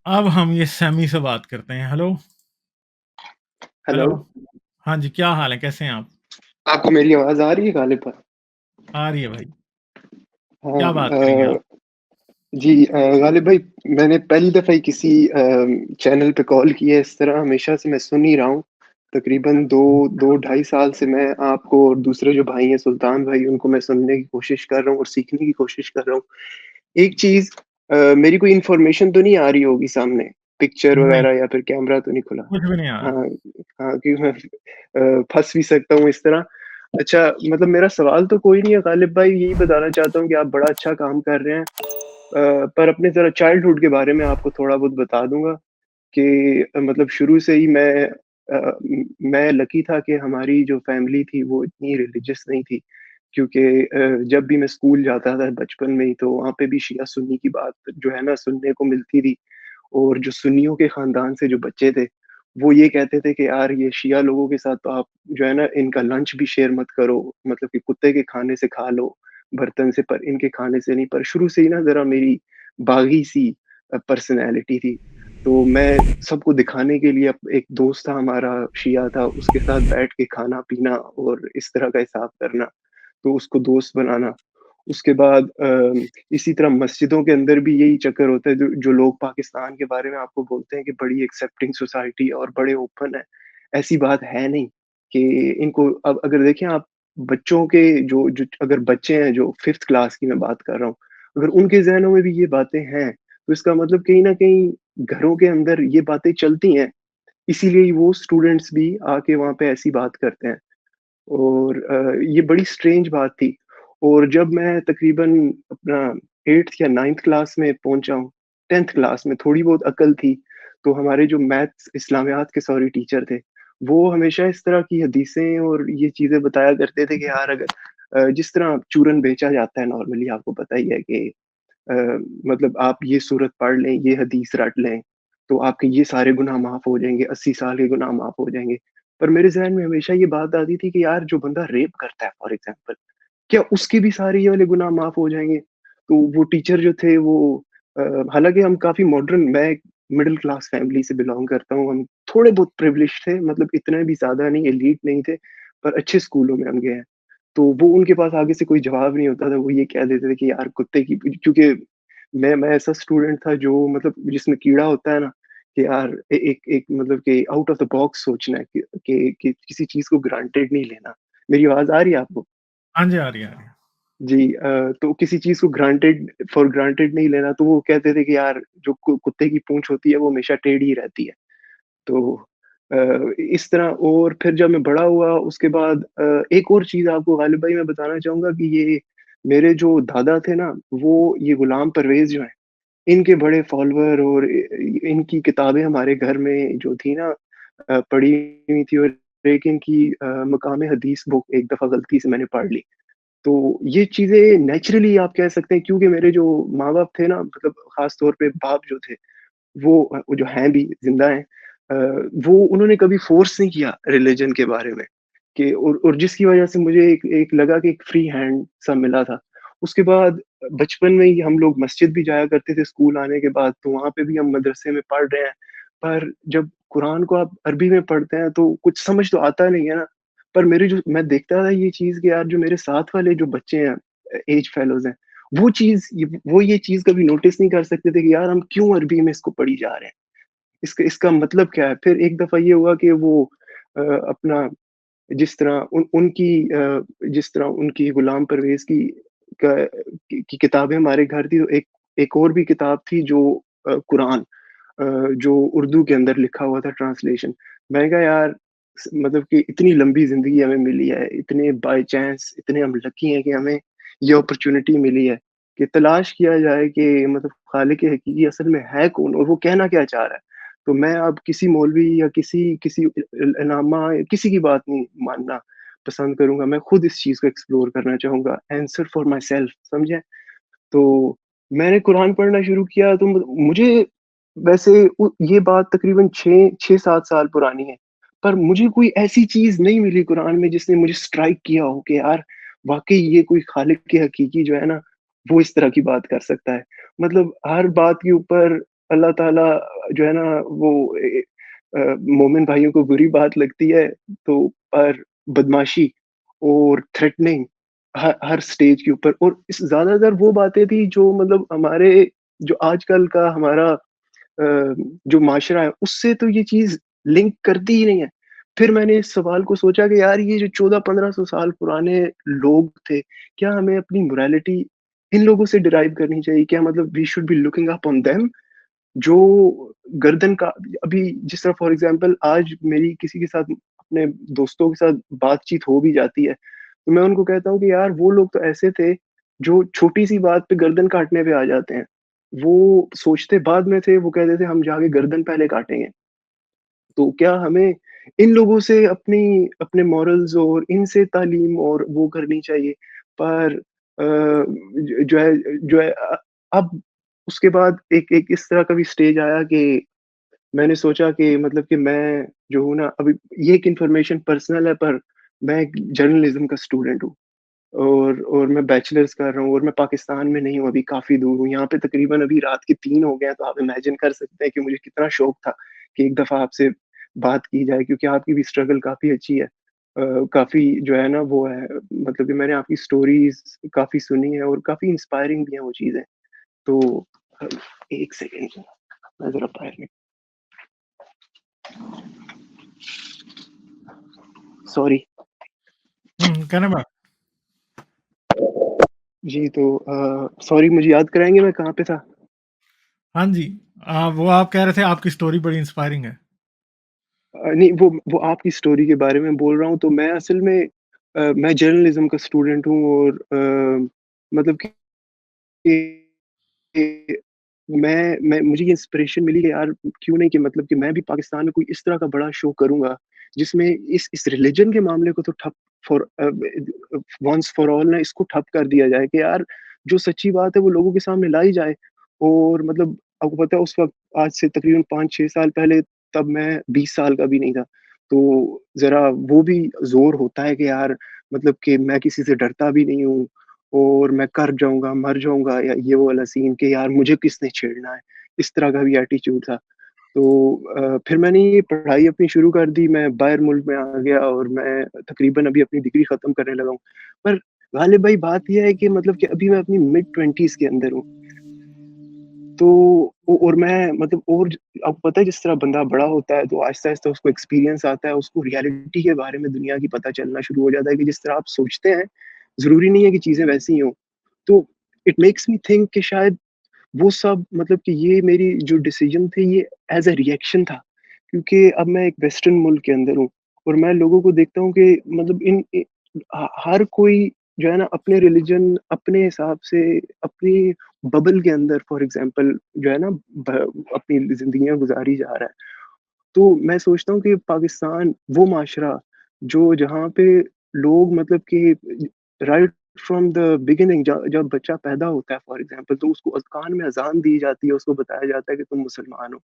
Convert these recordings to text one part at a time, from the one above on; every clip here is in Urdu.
اب ہم یہ سیمی سے بات کرتے ہیں. ہلو. Hello, hello. ہاں جی، کیا حال ہے؟ کیسے ہیں آپ؟ آپ کو میری آواز آ رہی ہے غالب پر؟ آ رہی ہے بھائی. ہاں کیا بات کریں گے آپ؟ جی غالب بھائی، میں نے پہلی دفعہ ہی کسی چینل پہ کال کی ہے. اس طرح ہمیشہ سے میں سن ہی رہا ہوں. تقریباً دو ڈھائی سال سے میں آپ کو اور دوسرے جو بھائی ہیں سلطان بھائی، ان کو میں سننے کی کوشش کر رہا ہوں اور سیکھنے کی کوشش کر رہا ہوں. ایک چیز، میری کوئی انفارمیشن تو نہیں آ رہی ہوگی سامنے، پکچر نہیں، وغیرہ یا پھر کیمرہ تو نہیں کھلا؟ کچھ بھی نہیں آ رہا. ہاں ہاں، کیونکہ میں پھنس بھی سکتا ہوں اس طرح. اچھا، مطلب میرا سوال تو کوئی نہیں ہے غالب بھائی، یہی بتانا چاہتا ہوں کہ آپ بڑا اچھا کام کر رہے ہیں. پر اپنے ذرا چائلڈ ہوڈ کے بارے میں آپ کو تھوڑا بہت بتا دوں گا کہ مطلب شروع سے ہی میں لکی تھا کہ ہماری جو فیملی تھی وہ اتنی ریلیجس نہیں تھی. کیونکہ جب بھی میں اسکول جاتا تھا بچپن میں ہی، تو وہاں پہ بھی شیعہ سنی کی بات جو ہے نا سننے کو ملتی تھی. اور جو سنیوں کے خاندان سے جو بچے تھے، وہ یہ کہتے تھے کہ یار یہ شیعہ لوگوں کے ساتھ تو آپ جو ہے نا ان کا لنچ بھی شیئر مت کرو، مطلب کہ کتے کے کھانے سے کھا لو برتن سے، پر ان کے کھانے سے نہیں. پر شروع سے ہی نا ذرا میری باغی سی پرسنالٹی تھی. تو میں سب کو دکھانے کے لیے، ایک دوست تھا ہمارا شیعہ تھا، اس کے ساتھ بیٹھ کے کھانا پینا اور اس طرح کا حساب کرنا، تو اس کو دوست بنانا. اس کے بعد اسی طرح مسجدوں کے اندر بھی یہی چکر ہوتا ہے. جو لوگ پاکستان کے بارے میں آپ کو بولتے ہیں کہ بڑی ایکسیپٹنگ سوسائٹی اور بڑے اوپن ہے، ایسی بات ہے نہیں. کہ ان کو اب اگر دیکھیں آپ، بچوں کے جو اگر بچے ہیں جو 5th کلاس کی میں بات کر رہا ہوں، اگر ان کے ذہنوں میں بھی یہ باتیں ہیں، تو اس کا مطلب کہیں نہ کہیں گھروں کے اندر یہ باتیں چلتی ہیں. اسی لیے وہ اسٹوڈنٹس بھی آ کے وہاں پہ ایسی بات کرتے ہیں. اور یہ بڑی سٹرینج بات تھی. اور جب میں تقریباً اپنا 8th یا 9th کلاس میں پہنچا ہوں، 10th کلاس میں تھوڑی بہت عقل تھی، تو ہمارے جو میتھس اسلامیات کے ٹیچر تھے، وہ ہمیشہ اس طرح کی حدیثیں اور یہ چیزیں بتایا کرتے تھے کہ یار اگر جس طرح چورن بیچا جاتا ہے نارملی، آپ کو پتہ ہی ہے کہ مطلب آپ یہ صورت پڑھ لیں، یہ حدیث رٹ لیں، تو آپ کے یہ سارے گناہ معاف ہو جائیں گے، 80 سال کے گناہ معاف ہو جائیں گے. پر میرے ذہن میں ہمیشہ یہ بات آتی تھی کہ یار جو بندہ ریپ کرتا ہے فار ایگزامپل، کیا اس کے بھی سارے یہ والے گناہ معاف ہو جائیں گے؟ تو وہ ٹیچر جو تھے وہ حالانکہ ہم کافی ماڈرن، میں مڈل کلاس فیملی سے بلانگ کرتا ہوں، ہم تھوڑے بہت پریولیج تھے، مطلب اتنے بھی زیادہ نہیں، ایلیٹ نہیں تھے، پر اچھے اسکولوں میں ہم گئے ہیں. تو وہ ان کے پاس آگے سے کوئی جواب نہیں ہوتا تھا. وہ یہ کہہ دیتے تھے کہ یار کتے کی، کیونکہ میں ایسا اسٹوڈنٹ تھا جو مطلب جس میں کیڑا ہوتا ہے نا، کہ یار ایک مطلب کہ آؤٹ آف دا باکس سوچنا ہے کہ کسی چیز کو گرانٹیڈ نہیں لینا. میری آواز آ رہی ہے آپ کو؟ ہاں جی، آ رہی ہے، آ رہی ہے. جی. تو کسی چیز کو فار گرانٹیڈ نہیں لینا. تو وہ کہتے تھے کہ یار جو کتے کی پونچھ ہوتی ہے وہ ہمیشہ ٹیڑھی رہتی ہے. تو اس طرح. اور پھر جب میں بڑا ہوا اس کے بعد ایک اور چیز آپ کو غالب بھائی میں بتانا چاہوں گا کہ یہ میرے جو دادا تھے نا، وہ یہ غلام پرویز جو ہیں، ان کے بڑے فالوور، اور ان کی کتابیں ہمارے گھر میں جو تھی نا پڑھی ہوئی تھی. اور ایک ان کی مقام حدیث بک ایک دفعہ غلطی سے میں نے پڑھ لی. تو یہ چیزیں نیچرلی آپ کہہ سکتے ہیں، کیونکہ میرے جو ماں باپ تھے نا، مطلب خاص طور پہ باپ جو تھے، وہ جو ہیں بھی زندہ ہیں، وہ انہوں نے کبھی فورس نہیں کیا ریلیجن کے بارے میں. کہ اور جس کی وجہ سے مجھے ایک لگا کہ ایک فری ہینڈ سا ملا تھا. اس کے بعد بچپن میں ہی ہم لوگ مسجد بھی جایا کرتے تھے اسکول آنے کے بعد، تو وہاں پہ بھی ہم مدرسے میں پڑھ رہے ہیں. پر جب قرآن کو آپ عربی میں پڑھتے ہیں تو کچھ سمجھ تو آتا نہیں ہے نا. پر میں دیکھتا تھا یہ چیز کہ یار جو میرے ساتھ والے جو بچے ہیں، ایج فیلوز ہیں، وہ یہ چیز کبھی نوٹس نہیں کر سکتے تھے کہ یار ہم کیوں عربی میں اس کو پڑھی جا رہے ہیں، اس کا مطلب کیا ہے. پھر ایک دفعہ یہ ہوا کہ وہ اپنا جس طرح جس طرح ان کی غلام پرویز کی کتابیں ہمارے گھر تھی، تو ایک اور بھی کتاب تھی جو قرآن، جو اردو کے اندر لکھا ہوا تھا ٹرانسلیشن. میں نے کہا یار مطلب کہ اتنی لمبی زندگی ہمیں ملی ہے، اتنے بائی چانس اتنے ہم لکی ہیں کہ ہمیں یہ اپرچونٹی ملی ہے کہ تلاش کیا جائے کہ مطلب خالق حقیقی اصل میں ہے کون اور وہ کہنا کیا چاہ رہا ہے. تو میں اب کسی مولوی یا کسی علامہ یا کسی کی بات نہیں ماننا پسند کروں گا. میں خود اس چیز کو ایکسپلور کرنا چاہوں گا، آنسر فار مائی سیلف، سمجھیں. تو میں نے قرآن پڑھنا شروع کیا. تو مجھے ویسے یہ بات تقریباً 6-7 سال پرانی ہے، پر مجھے کوئی ایسی چیز نہیں ملی قرآن میں جس نے مجھے سٹرائک کیا ہو کہ یار واقعی یہ کوئی خالق کے حقیقی جو ہے نا وہ اس طرح کی بات کر سکتا ہے. مطلب ہر بات کے اوپر اللہ تعالیٰ جو ہے نا وہ مومن بھائیوں کو بری بات لگتی ہے تو پر بدماشی اور تھریٹننگ ہر سٹیج کے اوپر، اور زیادہ تر وہ باتیں تھی جو مطلب ہمارے جو آج کل کا ہمارا جو معاشرہ ہے اس سے تو یہ چیز لنک کرتی ہی نہیں ہے۔ پھر میں نے اس سوال کو سوچا کہ یار یہ جو 1400-1500 سال پرانے لوگ تھے، کیا ہمیں اپنی موریلٹی ان لوگوں سے ڈرائیو کرنی چاہیے؟ کیا مطلب we should be looking up on them, جو گردن کا ابھی جس طرح فار ایگزامپل آج میری کسی کے ساتھ اپنے دوستوں کے ساتھ بات چیت ہو بھی جاتی ہے تو میں ان کو کہتا ہوں کہ یار وہ لوگ تو ایسے تھے جو چھوٹی سی بات پہ گردن کاٹنے پہ آ جاتے ہیں، وہ سوچتے بعد میں تھے، وہ کہتے تھے ہم جا کے گردن پہلے کاٹیں گے۔ تو کیا ہمیں ان لوگوں سے اپنے مورلز اور ان سے تعلیم اور وہ کرنی چاہیے؟ پر جو ہے اب اس کے بعد ایک اس طرح کا بھی اسٹیج آیا کہ میں نے سوچا کہ مطلب کہ میں جو ہوں نا ابھی یہ ایک انفارمیشن پرسنل ہے، پر میں ایک جرنلزم کا اسٹوڈنٹ ہوں اور میں بیچلرز کر رہا ہوں اور میں پاکستان میں نہیں ہوں، ابھی کافی دور ہوں یہاں پہ، تقریباً ابھی رات کے 3 ہو گئے ہیں، تو آپ امیجن کر سکتے ہیں کہ مجھے کتنا شوق تھا کہ ایک دفعہ آپ سے بات کی جائے، کیونکہ آپ کی بھی اسٹرگل کافی اچھی ہے، کافی جو ہے نا وہ ہے، مطلب کہ میں نے آپ کی اسٹوریز کافی سنی ہے اور کافی انسپائرنگ بھی ہیں وہ چیزیں۔ تو ایک سیکنڈ میں ذرا باہر میں، سوری کہنے بات جی، تو سوری مجھے یاد کرائیں گے میں کہاں پہ تھا؟ ہاں جی، وہ آپ کہہ رہے تھے آپ کی سٹوری بڑی انسپائرنگ ہے۔ نہیں وہ آپ کی اسٹوری کے بارے میں بول رہا ہوں، تو میں اصل میں میں جرنلزم کا اسٹوڈنٹ ہوں اور مطلب کہ میں مجھے یہ انسپریشن ملی کہ یار کیوں نہیں، کہ مطلب کہ میں بھی پاکستان میں کوئی اس طرح کا بڑا شو کروں گا جس میں اس ریلیجن کے معاملے کو تو ٹھپ فار وانس فار آل نا اس کو ٹھپ کر دیا جائے کہ یار جو سچی بات ہے وہ لوگوں کے سامنے لائی جائے۔ اور مطلب آپ کو پتا ہے اس وقت آج سے تقریباً 5-6 سال پہلے، تب میں 20 سال کا بھی نہیں تھا، تو ذرا وہ بھی زور ہوتا ہے کہ یار مطلب کہ میں کسی سے ڈرتا بھی نہیں ہوں اور میں کر جاؤں گا مر جاؤں گا، یا یہ وہ والا سین کہ یار مجھے کس نے چھیڑنا ہے، اس طرح کا بھی ایٹیچیوڈ تھا۔ تو پھر میں نے یہ پڑھائی اپنی شروع کر دی، میں باہر ملک میں آ گیا اور میں تقریباً ابھی اپنی ڈگری ختم کرنے لگا ہوں۔ پر غالب بھائی بات یہ ہے کہ مطلب کہ ابھی میں اپنی mid 20s کے اندر ہوں، تو اور میں مطلب اور آپ کو پتہ ہے جس طرح بندہ بڑا ہوتا ہے تو آہستہ آہستہ اس کو ایکسپیرینس آتا ہے، اس کو ریالٹی کے بارے میں دنیا کی پتہ چلنا شروع ہو جاتا ہے کہ جس طرح آپ سوچتے ہیں ضروری نہیں ہے کہ چیزیں ویسی ہی ہوں۔ تو اٹ میکس می تھنک کہ شاید وہ سب مطلب کہ یہ میری جو ڈیسیجن تھے یہ ایز اے ریئیکشن تھا، کیونکہ اب میں ایک ویسٹرن ملک کے اندر ہوں اور میں لوگوں کو دیکھتا ہوں کہ مطلب ہر کوئی جو ہے نا اپنے ریلیجن اپنے حساب سے اپنی ببل کے اندر فار ایگزامپل جو ہے نا اپنی زندگیاں گزاری جا رہا ہے۔ تو میں سوچتا ہوں کہ پاکستان وہ معاشرہ جو جہاں پہ لوگ مطلب کہ رائٹ فرام دا بگننگ جب بچہ پیدا ہوتا ہے فار ایگزامپل تو اس کو اذکان میں اذان دی جاتی ہے، اس کو بتایا جاتا ہے کہ تم مسلمان ہو،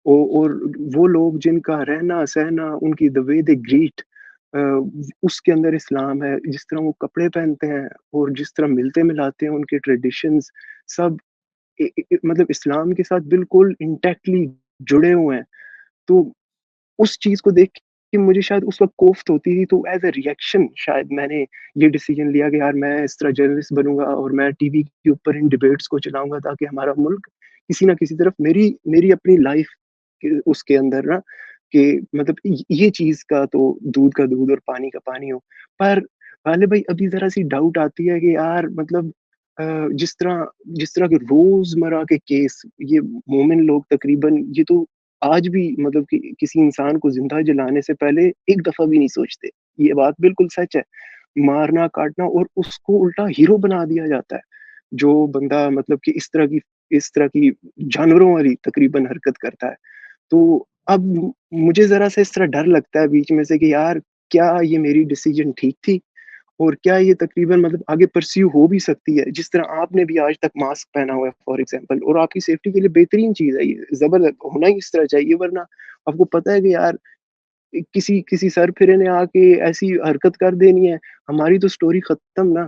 اور وہ لوگ جن کا رہنا سہنا ان کی the way they greet اس کے اندر اسلام ہے، جس طرح وہ کپڑے پہنتے ہیں اور جس طرح ملتے ملاتے ہیں ان کے ٹریڈیشنز سب مطلب اسلام کے ساتھ بالکل انٹیکٹلی جڑے ہوئے ہیں۔ تو اس چیز کو دیکھ کے مجھے شاید اس وقت کوفت ہوتی تھی، تو ایز اے ریئیکشن شاید میں نے یہ ڈیسیجن لیا کہ یار میں اس طرح جرنلسٹ بنوں گا اور میں ٹی وی کے اوپر ان ڈیبیٹس کو چلاؤں گا تاکہ ہمارا ملک کسی نہ کسی طرف میری اپنی لائف اس کے اندر نا کہ مطلب یہ چیز کا تو دودھ کا دودھ اور پانی کا پانی ہو۔ پر غالب بھائی ابھی ذرا سی ڈاؤٹ آتی ہے کہ یار مطلب جس طرح کے روزمرہ کے کیس یہ مومن لوگ تقریباً یہ تو آج بھی مطلب کہ کسی انسان کو زندہ جلانے سے پہلے ایک دفعہ بھی نہیں سوچتے، یہ بات بالکل سچ ہے، مارنا کاٹنا اور اس کو الٹا ہیرو بنا دیا جاتا ہے جو بندہ مطلب کہ اس طرح کی جانوروں والی تقریباً حرکت کرتا ہے۔ تو اب مجھے ذرا سا اس طرح ڈر لگتا ہے بیچ میں سے کہ یار کیا یہ میری ڈیسیجن ٹھیک تھی اور کیا یہ تقریباً مطلب آگے پرسیو ہو بھی سکتی ہے، جس طرح آپ نے بھی آج تک ماسک پہنا ہوا ہے فار ایگزامپل، اور آپ کی سیفٹی کے لیے بہترین چیز ہے، یہ زبردست ہونا ہی اس طرح چاہیے، ورنہ آپ کو پتہ ہے کہ یار کسی سر پھرے نے آ کے ایسی حرکت کر دینی ہے، ہماری تو سٹوری ختم نا۔